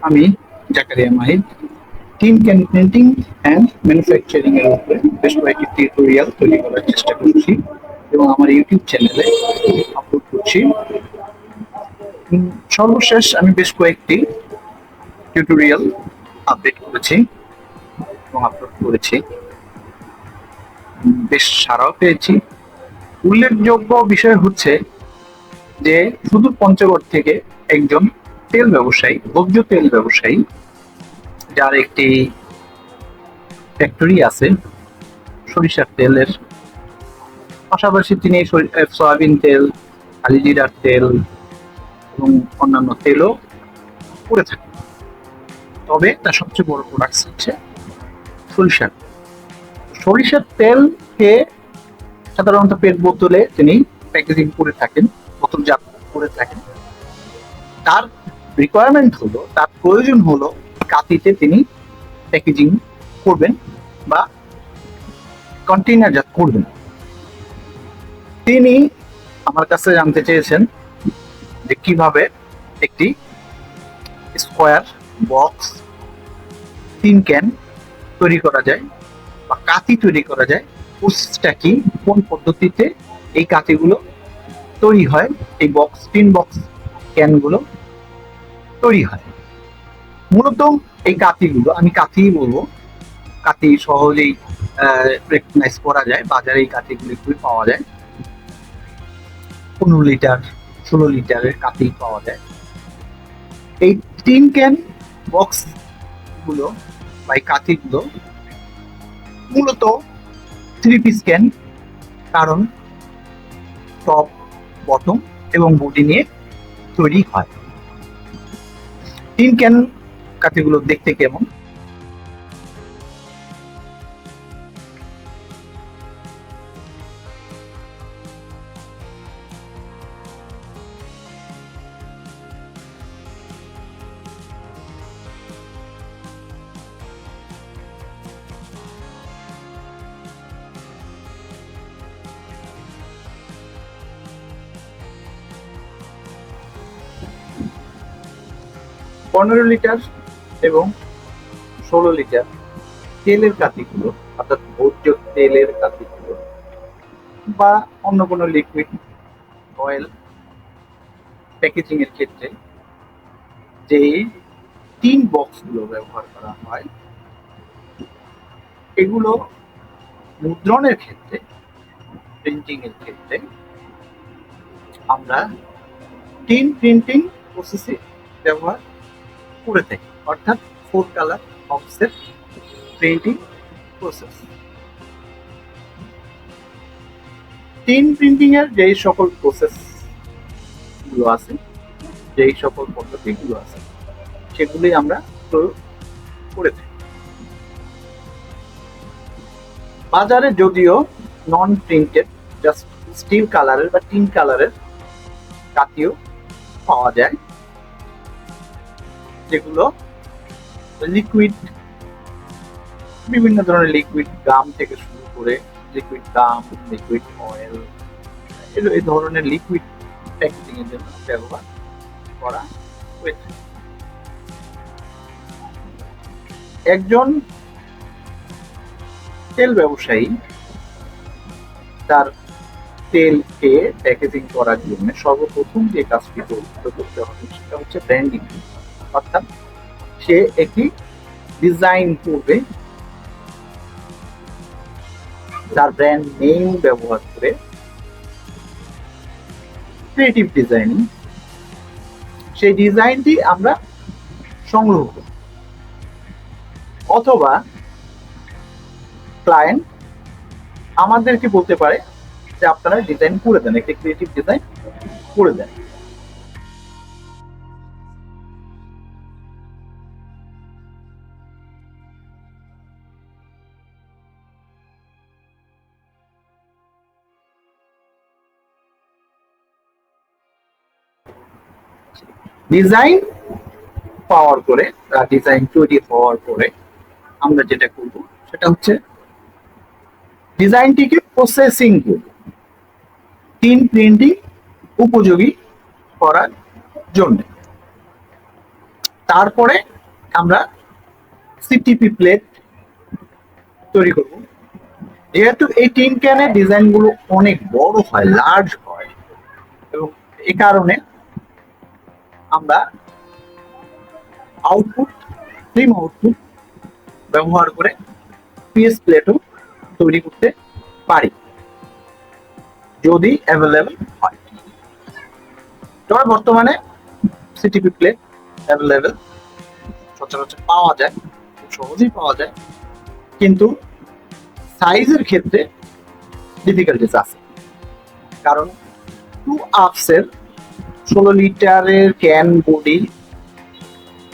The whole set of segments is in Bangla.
আমি Zakaria Mahid tin can printing and manufacturing এর উপরে বেশ কয়েকটি টিউটোরিয়াল তৈরি করার চেষ্টা করছি এবং আমার ইউটিউব চ্যানেলে আপলোড করছি। সর্বশেষ আমি বেশ কয়েকটি টিউটোরিয়াল আপডেট করেছি এবং আপলোড করেছি। বেশ সাড়াও পেয়েছি। উল্লেখযোগ্য বিষয় হচ্ছে যে সুদূর পঞ্চগড় থেকে একজন তেল ব্যবসায়ী, ভোজ্য তেল ব্যবসায়ী, যার একটি ফ্যাক্টরি আছে সরিষার তেলের, পাশাপাশি তিনি সয়াবিন তেল, কালিজিরার তেল এবং অন্যান্য তেলও করে থাকেন। তবে তার সবচেয়ে বড় প্রোডাক্ট হচ্ছে সরিষার। সরিষার তেলকে সাধারণত পেট বোতলে তিনি প্যাকেজিং করে থাকেন, বোতলজাত করে থাকেন। তার রিকোয়ারমেন্ট হলো, তার প্রয়োজন হলো কাতিতে তিনি প্যাকেজিং করবেন বা কন্টেইনারজাত করবেন। তিনি আমার কাছে জানতে চেয়েছেন যে কিভাবে একটি স্কোয়ার বক্স টিন ক্যান তৈরি করা যায় বা কাতি তৈরি করা যায়, প্রসেসটা কি, কোন পদ্ধতিতে এই কাতিগুলো তৈরি হয়, এই বক্স টিন বক্স ক্যানগুলো তৈরি হয়। মূলত এই কাতিগুলো, আমি কাতি বলবো, কাতি সহজেই রেকগনাইজ করা যায়, বাজারে এই কাতিগুলি খুবই পাওয়া যায়। 15 লিটার 16 লিটারের কাতি পাওয়া যায়। এই টিন ক্যান বক্স গুলো বা এই কাতিগুলো মূলত 3 পিস ক্যান, কারণ টপ, বটম এবং বডি নিয়ে তৈরি হয়। টিন ক্যান কাতিগুলো দেখতে কেমন? পনেরো লিটার এবং 16 লিটার তেলের কাতিগুলো, অর্থাৎ ভোজ্য তেলের কাতিগুলো বা অন্য কোনো লিকুইড অয়েল প্যাকেজিং এর ক্ষেত্রে যে টিন বক্সগুলো ব্যবহার করা হয়, এগুলো মুদ্রণের ক্ষেত্রে, প্রিন্টিং এর ক্ষেত্রে আমরা টিন প্রিন্টিং প্রসেসে ব্যবহার করে থাকি, অর্থাৎ 4 colour offset printing process. Tin printing এর যেই সকল প্রসেস গুলো আছে, যেই সকল পদ্ধতিগুলো আছে, সেগুলি আমরা প্রয়োগ করে থাকি। বাজারে যদিও নন প্রিন্টেড, জাস্ট স্টিল কালারের বা টিন কালারের কাতিও পাওয়া যায়, যেগুলো লিকুইড, বিভিন্ন ধরনের লিকুইড গাম থেকে শুরু করে লিকুইড গাম, লিকুইড অয়েল, এই ধরনের লিকুইড প্যাকেজিং এর জন্য ব্যবহার করা হয়ে থাকে। একজন তেল ব্যবসায়ী তার তেলকে প্যাকেজিং করার জন্য সর্বপ্রথম যে কাজটি করতে হবে সেটা হচ্ছে ব্র্যান্ডিং, অর্থাৎ সে একটি ডিজাইন করবে, তার ব্র্যান্ড নেম ব্যবহার করে ক্রিয়েটিভ ডিজাইনিং, সেই ডিজাইনটি আমরা সংগ্রহ করি, অথবা ক্লায়েন্ট আমাদেরকে বলতে পারে যে আপনারা ডিজাইন করে দেন, একটি ক্রিয়েটিভ ডিজাইন করে দেন। ডিজাইন পাওয়ার পরে, ডিজাইন তৈরি হওয়ার পরে আমরা যেটা করব সেটা হচ্ছে ডিজাইনটিকে প্রসেসিং করব, টিন প্রিন্টিং উপযোগী করার জন্য। তারপরে আমরা সিটিপি প্লেট তৈরি করব। যেহেতু এই টিন ক্যানের ডিজাইন গুলো অনেক বড় হয়, লার্জ হয়, এবং এই কারণে আমরা ফিল্ম আউটপুট ব্যবহার করে পিএস প্লেটও তৈরি করতে পারি যদি অ্যাভেলেবল হয়। তবে বর্তমানে সিটিপি প্লেট অ্যাভেলেবল, সচরাচর পাওয়া যায়, খুব সহজেই পাওয়া যায়, কিন্তু সাইজের ক্ষেত্রে ডিফিকাল্টিস আছে। কারণ 2 আপসের 16 লিটারের ক্যান বডি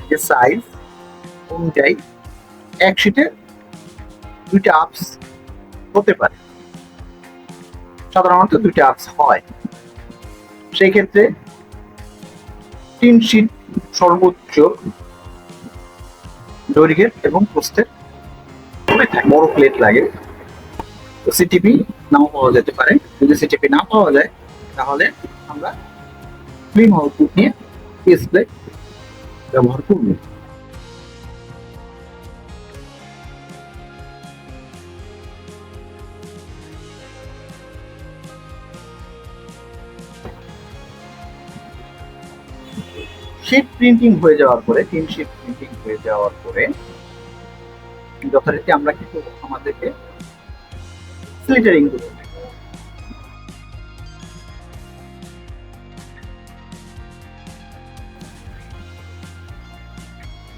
যে সাইজ অনুযায়ী এক শিটে 2টা আপস হতে পারে, সাধারণত 2টা আপস হয়। সেই ক্ষেত্রে 3 শিট সর্বোচ্চ দৈর্ঘ্যের এবং প্রস্থের বড় প্লেট লাগে। তো সিটিপি নাও পাওয়া যেতে পারে। যদি সিটিপি না পাওয়া যায় তাহলে আমরা ফিল্ম আউটপুট নিয়ে পিএস প্লেট ব্যবহার করব। শিট প্রিন্টিং হয়ে যাওয়ার পরে, 3 শিট প্রিন্টিং হয়ে যাওয়ার পরে যথারীতি আমরা কি করব, আমাদেরকে স্লিটারিং করব।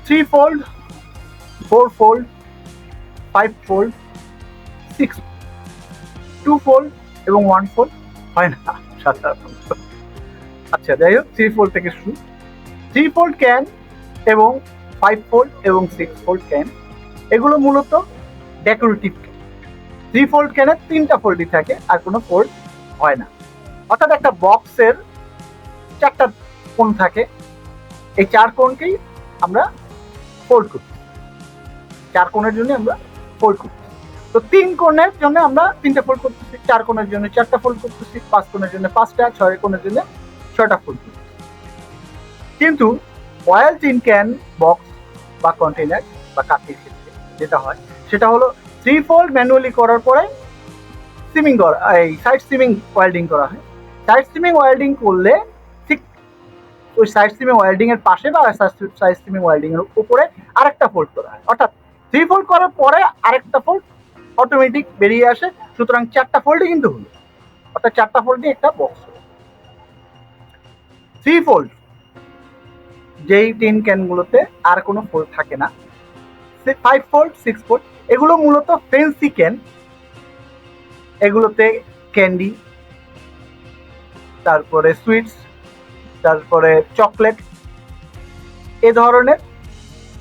3 fold, 4 fold, 5 fold, 6, 2 fold এবং 1 fold হয় না সাধারণত। আচ্ছা, যাই হোক, 3 fold থেকে শুরু। 3 fold ক্যান এবং 5 fold এবং 6 fold ক্যান, এগুলো মূলত ডেকোরেটিভ। 3 fold ক্যানে 3টা ফোল্ডই থাকে, আর কোনো ফোল্ড হয় না। অর্থাৎ একটা বক্সের 4টা কোণ থাকে, এই 4 কোণকেই আমরা ফোল্ড করছি, 4 কোণের জন্য আমরা ফোল্ড করছি। তো 3 কোণের জন্য আমরা 3টা ফোল্ড করতেছি, 4 কোণের জন্য 4টা ফোল্ড করতেছি, 5 কোণের জন্য 5টা, 6 কোণের জন্য 6টা ফোল্ড করতেছি। কিন্তু অয়েল টিন ক্যান বক্স বা কন্টেইনার বা কাঠের ক্ষেত্রে যেটা হয় সেটা হলো 3 ফোল্ড ম্যানুয়ালি করার পরে সিমিং করা, এই সাইড সিমিং ওয়েল্ডিং করা হয়। সাইড সিমিং ওয়েল্ডিং করলে ঠিক ওই সাইড সিমিং ওয়েল্ডিং এর পাশে বা সাইড সিমিং ওয়েল্ডিং এর উপরে আরেকটা ফোল্ড করা হয়। অর্থাৎ 3 ফোল্ড করার পরে আরেকটা ফোল্ড অটোমেটিক বেরিয়ে আসে। সুতরাং 4টা ফোল্ডই কিন্তু হলো, অর্থাৎ 4টা ফোল্ড দিয়ে একটা বক্স হলো। 3 ফোল্ড যেই টিন ক্যানগুলোতে আর কোনো ফোল্ড থাকে না, 5 ফোল্ড, 6 ফোল্ড, এগুলো মূলত ফেন্সি ক্যান। এগুলোতে ক্যান্ডি, তারপরে সুইটস, তারপরে চকলেট, এ ধরনের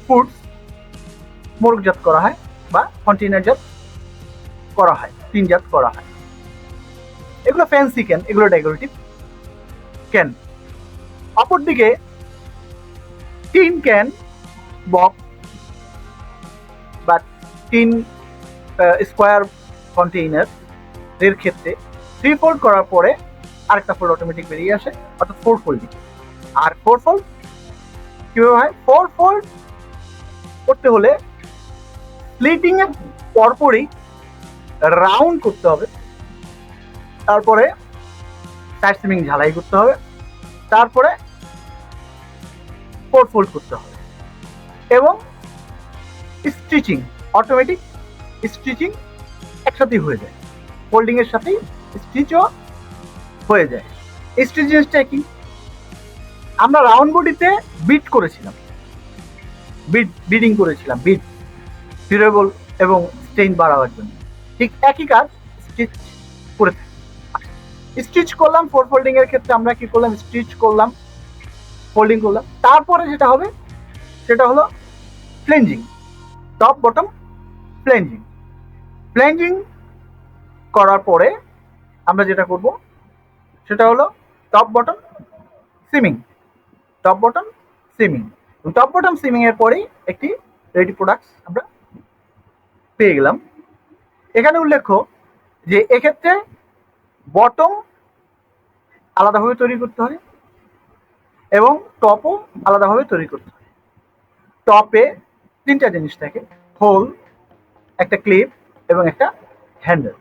ফুডস মোড়কজাত করা হয় বা কন্টেইনারজাত করা হয়, টিনজাত করা হয়। এগুলো ফ্যান্সি ক্যান, এগুলো ডেকোরেটিভ ক্যান। অপরদিকে টিন ক্যান বক্স বা টিন স্কোয়ার কন্টেইনার এর ক্ষেত্রে 3 ফোল্ড করার পরে আরেকটা ফোল্ড অটোমেটিক বেরিয়ে আসে, অর্থাৎ 4 ফোল্ডিং। আর 4 ফোল্ড কিভাবে হয়? 4 ফোল্ড করতে হলে স্প্লিটিং এর পরপরই রাউন্ড করতে হবে, তারপরে সাইড সিমিং ঝালাই করতে হবে, তারপরে 4 ফোল্ড করতে হবে, এবং স্টিচিং, অটোমেটিক স্টিচিং একসাথেই হয়ে যায়, ফোল্ডিং এর সাথেই স্টিচও হয়ে যায়। স্টিচ জিনিসটা কি? আমরা রাউন্ড বডিতে বিট করেছিলাম, বিডিং করেছিলাম, বিট ডিউরেবল এবং স্টেইন বাড়াবার জন্য। ঠিক একই কাজ স্টিচ করে থাকি। স্টিচ করলাম 4 ফোল্ডিং এর ক্ষেত্রে আমরা কি করলাম? স্টিচ করলাম, ফোল্ডিং করলাম, তারপরে যেটা হবে সেটা হলো ফ্লেঞ্জিং, টপ বটম ফ্লেঞ্জিং। ফ্লেঞ্জিং করার পরে আমরা যেটা করব সেটা হলো top bottom সিমিং, top bottom সিমিং। Top bottom সিমিং এর পরেই একটি রেডি প্রোডাক্টস আমরা পেয়ে গেলাম। এখানে উল্লেখ্য যে এক্ষেত্রে বটম আলাদাভাবে তৈরি করতে হয় এবং টপও আলাদাভাবে তৈরি করতে হয়। টপে তিনটা জিনিস থাকে, হোল, একটা ক্লিপ এবং একটা হ্যান্ডেল,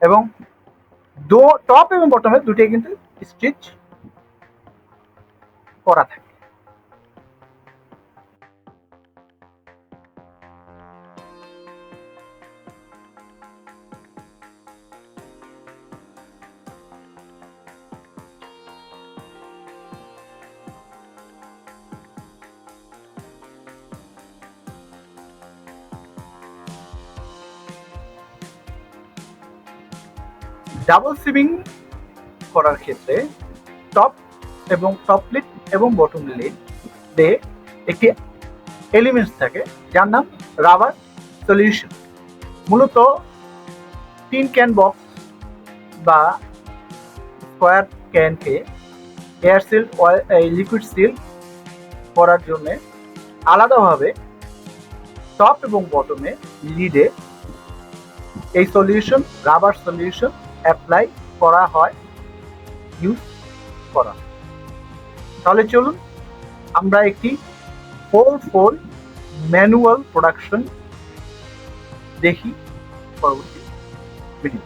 এবং টপ এবং বটমে দুটোই কিন্তু স্টিচ করা থাকে। ডাবল সিমিং করার ক্ষেত্রে টপ লিড এবং বটম লিড দিয়ে একটি এলিমেন্টস থাকে যার নাম রাবার সলিউশন। মূলত টিন ক্যান বক্স বা স্কোয়ার ক্যানকে এয়ার সিল লিকুইড সিল করার জন্য আলাদাভাবে টপ এবং বটমে লিডে এই সলিউশন, রাবার সলিউশন অ্যাপ্লাই করা হয়, ইউজ করা। তাহলে চলুন আমরা একটি 4-4 ম্যানুয়াল প্রোডাকশন দেখি পরবর্তী ভিডিও।